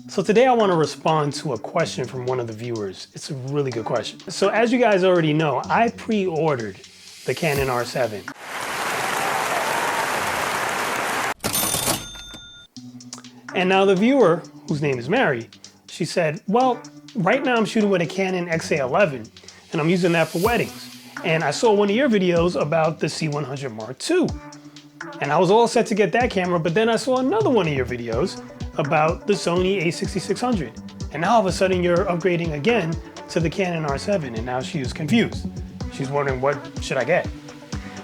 So today I want to respond to a question from one of the viewers. It's a really good question. So as you guys already know, I pre-ordered the Canon R7. And now the viewer, whose name is Mary, she said, well, right now I'm shooting with a Canon XA11 and I'm using that for weddings. And I saw one of your videos about the C100 Mark II. And I was all set to get that camera, but then I saw another one of your videos about the Sony A6600. And now all of a sudden you're upgrading again to the Canon R7, and now she is confused. She's wondering, what should I get?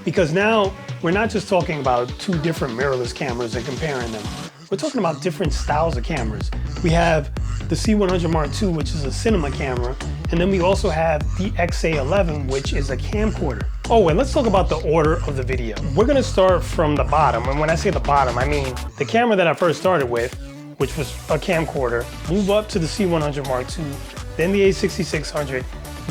Because now we're not just talking about two different mirrorless cameras and comparing them. We're talking about different styles of cameras. We have the C100 Mark II, which is a cinema camera, and then we also have the XA11, which is a camcorder. Oh, and let's talk about the order of the video. We're gonna start from the bottom, and when I say the bottom, I mean the camera that I first started with, which was a camcorder, move up to the C100 Mark II, then the A6600,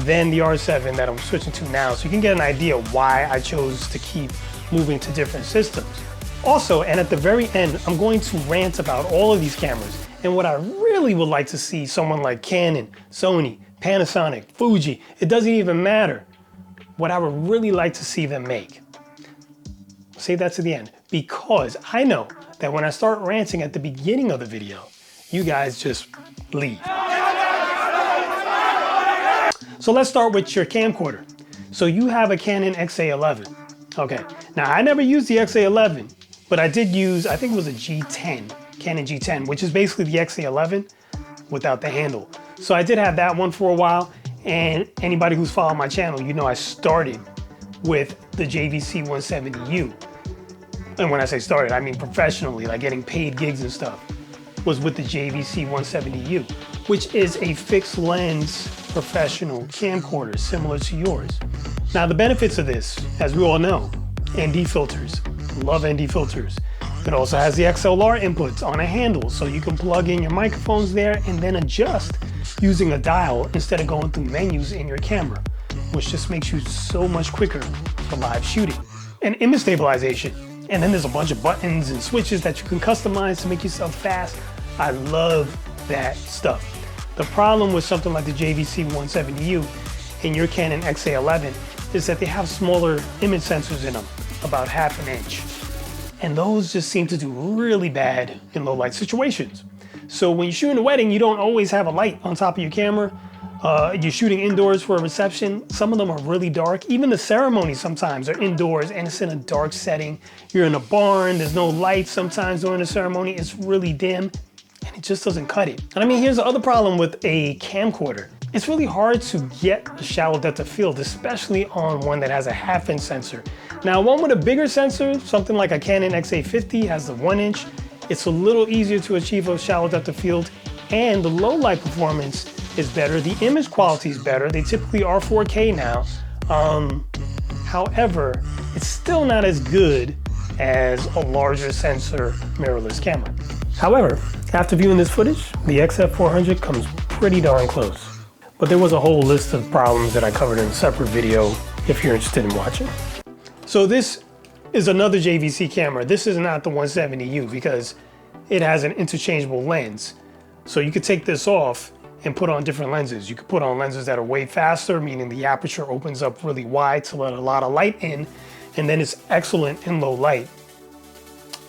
then the R7 that I'm switching to now, so you can get an idea why I chose to keep moving to different systems. Also, and at the very end, I'm going to rant about all of these cameras, and what I really would like to see someone like Canon, Sony, Panasonic, Fuji, it doesn't even matter, what I would really like to see them make. Save that to the end, because I know that when I start ranting at the beginning of the video, you guys just leave. So let's start with your camcorder. So you have a Canon XA11. Okay, now I never used the XA11, but I did use, I think it was a G10, Canon G10, which is basically the XA11 without the handle. So I did have that one for a while, and anybody who's followed my channel, you know I started with the JVC-170U. And when I say started, I mean professionally, like getting paid gigs and stuff, was with the JVC-170U, which is a fixed lens professional camcorder similar to yours. Now the benefits of this, as we all know, ND filters, love ND filters. It also has the XLR inputs on a handle, so you can plug in your microphones there and then adjust using a dial instead of going through menus in your camera, which just makes you so much quicker for live shooting. And image stabilization. And then there's a bunch of buttons and switches that you can customize to make yourself fast. I love that stuff. The problem with something like the JVC-170U and your Canon XA11 is that they have smaller image sensors in them, about ½ an inch. And those just seem to do really bad in low light situations. So when you're shooting a wedding, you don't always have a light on top of your camera. You're shooting indoors for a reception. Some of them are really dark. Even the ceremonies sometimes are indoors and it's in a dark setting. You're in a barn, there's no lights sometimes during the ceremony. It's really dim and it just doesn't cut it. And I mean, here's the other problem with a camcorder. It's really hard to get a shallow depth of field, especially on one that has a ½ inch sensor. Now, one with a bigger sensor, something like a Canon XA50 has the 1 inch. It's a little easier to achieve a shallow depth of field, and the low light performance is better. The image quality is better. They typically are 4K now. However, it's still not as good as a larger sensor mirrorless camera. However, after viewing this footage, the XF400 comes pretty darn close. But there was a whole list of problems that I covered in a separate video if you're interested in watching. So this is another JVC camera. This is not the 170U because it has an interchangeable lens. So you could take this off and put on different lenses. You could put on lenses that are way faster, meaning the aperture opens up really wide to let a lot of light in, and then it's excellent in low light.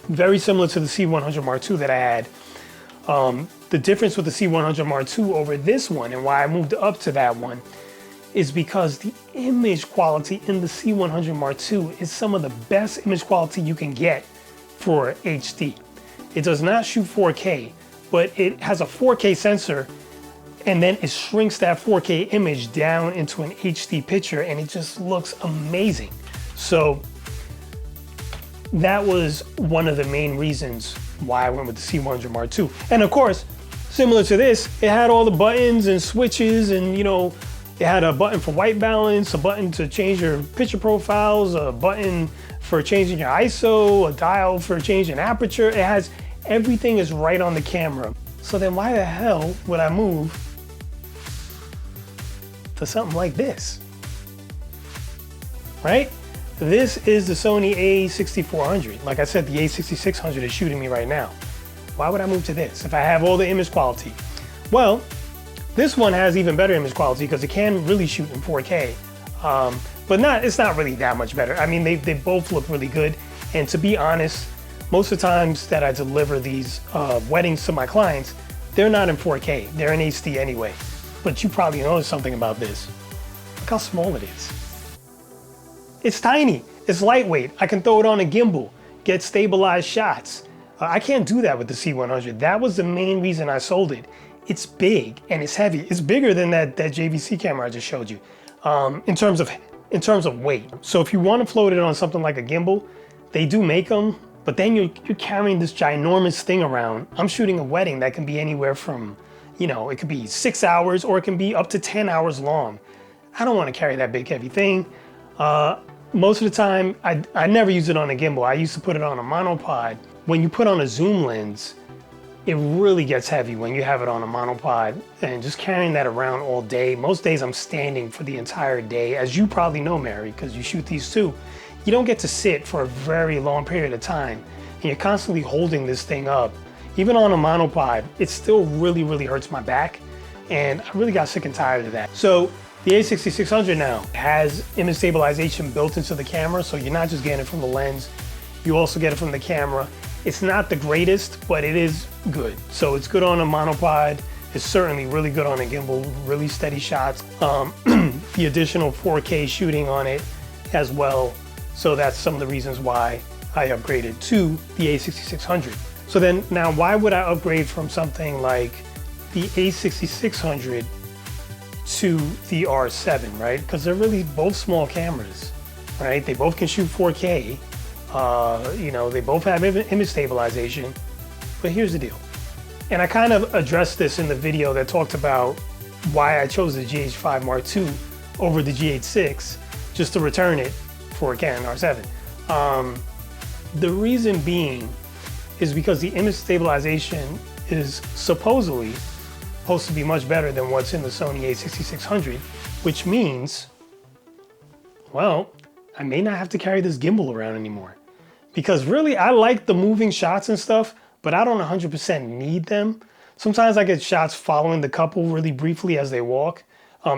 Very similar to the C100 Mark II that I had. The difference with the C100 Mark II over this one, and why I moved up to that one, is because the image quality in the C100 Mark II is some of the best image quality you can get for HD. It does not shoot 4K, but it has a 4K sensor, and then it shrinks that 4K image down into an HD picture, and it just looks amazing. So that was one of the main reasons why I went with the C100 Mark II. And of course, similar to this, it had all the buttons and switches, and you know, it had a button for white balance, a button to change your picture profiles, a button for changing your ISO, a dial for changing aperture. It has everything is right on the camera. So then why the hell would I move to something like this, right? This is the Sony A6400. Like I said, the A6600 is shooting me right now. Why would I move to this if I have all the image quality? Well, this one has even better image quality because it can really shoot in 4K. But it's not really that much better. I mean, they both look really good. And to be honest, most of the times that I deliver these weddings to my clients, they're not in 4K, they're in HD anyway. But you probably noticed something about this. Look how small it is. It's tiny, it's lightweight. I can throw it on a gimbal, get stabilized shots. I can't do that with the C100. That was the main reason I sold it. It's big and it's heavy. It's bigger than that JVC camera I just showed you in terms of weight. So if you want to float it on something like a gimbal, they do make them, but then you're carrying this ginormous thing around. I'm shooting a wedding that can be anywhere from, you know, it could be 6 hours or it can be up to 10 hours long. I don't want to carry that big heavy thing. Most of the time, I never use it on a gimbal. I used to put it on a monopod. When you put on a zoom lens, it really gets heavy when you have it on a monopod, and just carrying that around all day. Most days I'm standing for the entire day. As you probably know, Mary, because you shoot these too, you don't get to sit for a very long period of time. And you're constantly holding this thing up. Even on a monopod, it still really, really hurts my back. And I really got sick and tired of that. So the A6600 now has image stabilization built into the camera. So you're not just getting it from the lens, you also get it from the camera. It's not the greatest, but it is good. So it's good on a monopod. It's certainly really good on a gimbal, really steady shots. The additional 4K shooting on it as well. So that's some of the reasons why I upgraded to the A6600. So then now why would I upgrade from something like the A6600 to the R7, right? Because they're really both small cameras, right? They both can shoot 4K. You know, they both have image stabilization, but here's the deal. And I kind of addressed this in the video that talked about why I chose the GH5 Mark II over the GH6 just to return it for a Canon R7. The reason being is because the image stabilization is supposedly supposed to be much better than what's in the Sony A6600, which means, well, I may not have to carry this gimbal around anymore. Because really, I like the moving shots and stuff, but I don't 100% need them. Sometimes I get shots following the couple really briefly as they walk.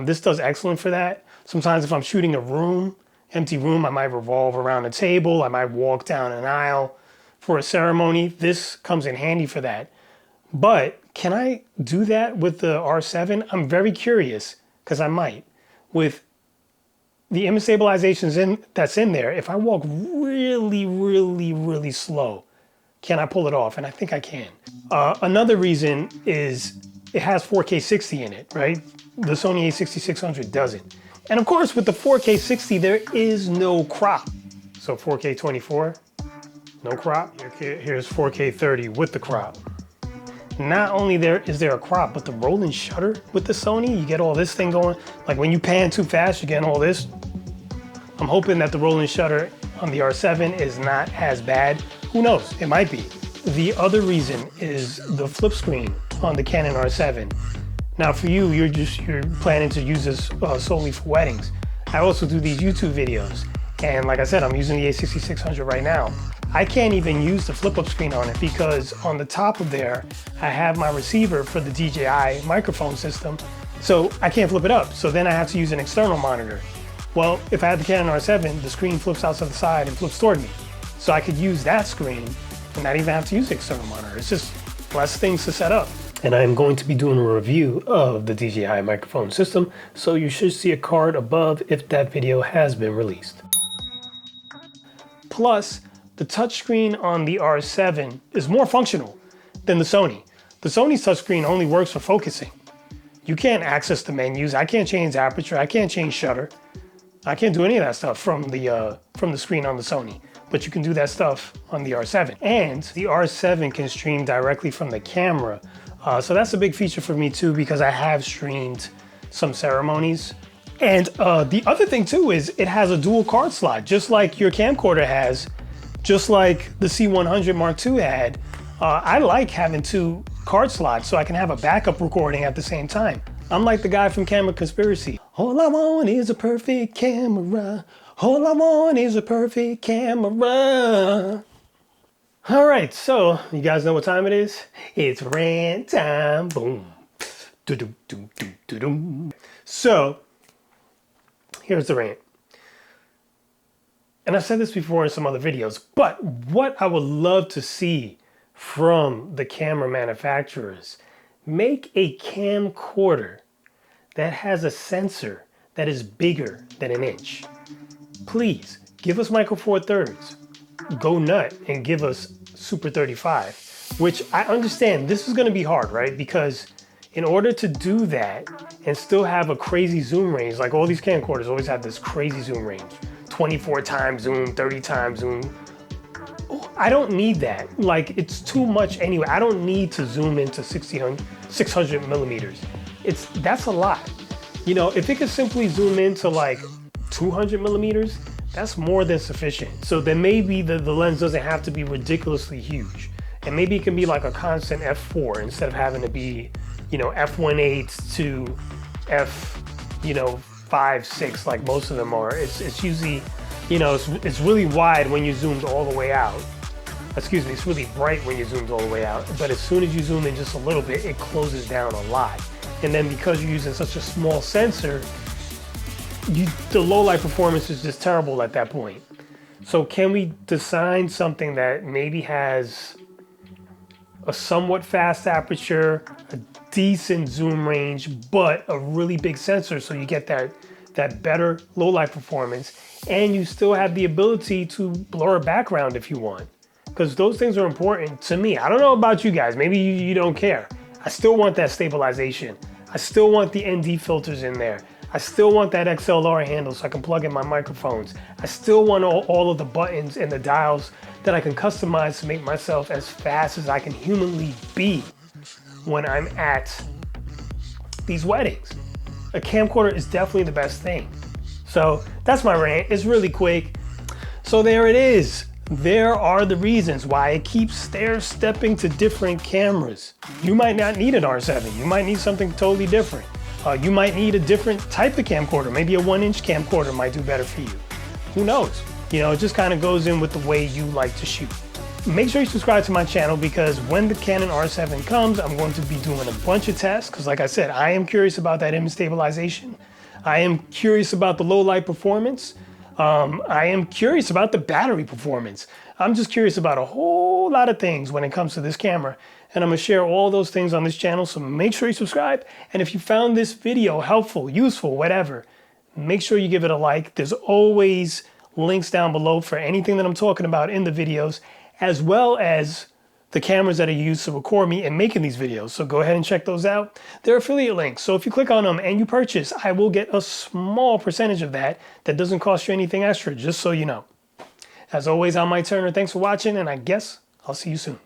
This does excellent for that. Sometimes if I'm shooting a room, empty room, I might revolve around a table, I might walk down an aisle for a ceremony. This comes in handy for that. But can I do that with the R7? I'm very curious, because I might. With the image stabilization that's in there, if I walk really, really, really slow, can I pull it off? And I think I can. Another reason is it has 4K 60 in it, right? The Sony A6600 doesn't. And of course, with the 4K 60, there is no crop. So 4K 24, no crop. Here's 4K 30 with the crop. Not only is there a crop, but the rolling shutter with the Sony, you get all this thing going. Like when you pan too fast, you're getting all this. I'm hoping that the rolling shutter on the R7 is not as bad. Who knows? It might be. The other reason is the flip screen on the Canon R7. Now for you, you're planning to use this solely for weddings. I also do these YouTube videos. And like I said, I'm using the A6600 right now. I can't even use the flip up screen on it because on the top of there, I have my receiver for the DJI microphone system. So I can't flip it up. So then I have to use an external monitor. Well, if I had the Canon R7, the screen flips out to the side and flips toward me. So I could use that screen and not even have to use the external monitor. It's just less things to set up. And I'm going to be doing a review of the DJI microphone system, so you should see a card above if that video has been released. Plus, the touchscreen on the R7 is more functional than the Sony. The Sony's touchscreen only works for focusing. You can't access the menus. I can't change aperture. I can't change shutter. I can't do any of that stuff from the screen on the Sony. But you can do that stuff on the R7. And the R7 can stream directly from the camera. So that's a big feature for me too, because I have streamed some ceremonies. And the other thing too is it has a dual card slot, just like your camcorder has, just like the C100 Mark II had. I like having 2 card slots so I can have a backup recording at the same time. I'm like the guy from Camera Conspiracy. All I want is a perfect camera. All I want is a perfect camera. All right, so you guys know what time it is? It's rant time. Boom. Do-do-do-do-do-do. So here's the rant. And I've said this before in some other videos, but what I would love to see from the camera manufacturers, make a camcorder that has a sensor that is bigger than an inch. Please give us micro four thirds. Go nut and give us super 35, which I understand this is going to be hard, right? Because in order to do that and still have a crazy zoom range, like all these camcorders always have this crazy zoom range, 24 times zoom, 30 times zoom. I don't need that. Like, it's too much anyway. I don't need to zoom into 600 millimeters. That's a lot. You know, if it could simply zoom into like 200 millimeters, that's more than sufficient. So then maybe the lens doesn't have to be ridiculously huge. And maybe it can be like a constant f4 instead of having to be, you know, f1.8 to f, you know, 5.6 like most of them are. It's usually, you know, it's really wide when you zoomed all the way out. Excuse me, it's really bright when you zoomed all the way out. But as soon as you zoom in just a little bit, it closes down a lot. And then because you're using such a small sensor, the low light performance is just terrible at that point. So can we design something that maybe has a somewhat fast aperture, a decent zoom range, but a really big sensor so you get that better low light performance, and you still have the ability to blur a background if you want? Because those things are important to me. I don't know about you guys, maybe you don't care. I still want that stabilization. I still want the ND filters in there. I still want that XLR handle so I can plug in my microphones. I still want all of the buttons and the dials that I can customize to make myself as fast as I can humanly be when I'm at these weddings. A camcorder is definitely the best thing. So that's my rant. It's really quick. So there it is. There are the reasons why I keep stair-stepping to different cameras. You might not need an R7. You might need something totally different. You might need a different type of camcorder. Maybe a 1-inch camcorder might do better for you. Who knows? You know, it just kind of goes in with the way you like to shoot. Make sure you subscribe to my channel, because when the Canon R7 comes, I'm going to be doing a bunch of tests. Because like I said, I am curious about that image stabilization. I am curious about the low light performance. I am curious about the battery performance. I'm just curious about a whole lot of things when it comes to this camera. And I'm gonna share all those things on this channel, so make sure you subscribe. And if you found this video helpful, useful, whatever, make sure you give it a like. There's always links down below for anything that I'm talking about in the videos, as well as the cameras that are used to record me and making these videos. So go ahead and check those out. They're affiliate links, so if you click on them and you purchase, I will get a small percentage of that. That doesn't cost you anything extra, just so you know. As always, I'm Mike Turner. Thanks for watching, and I guess I'll see you soon.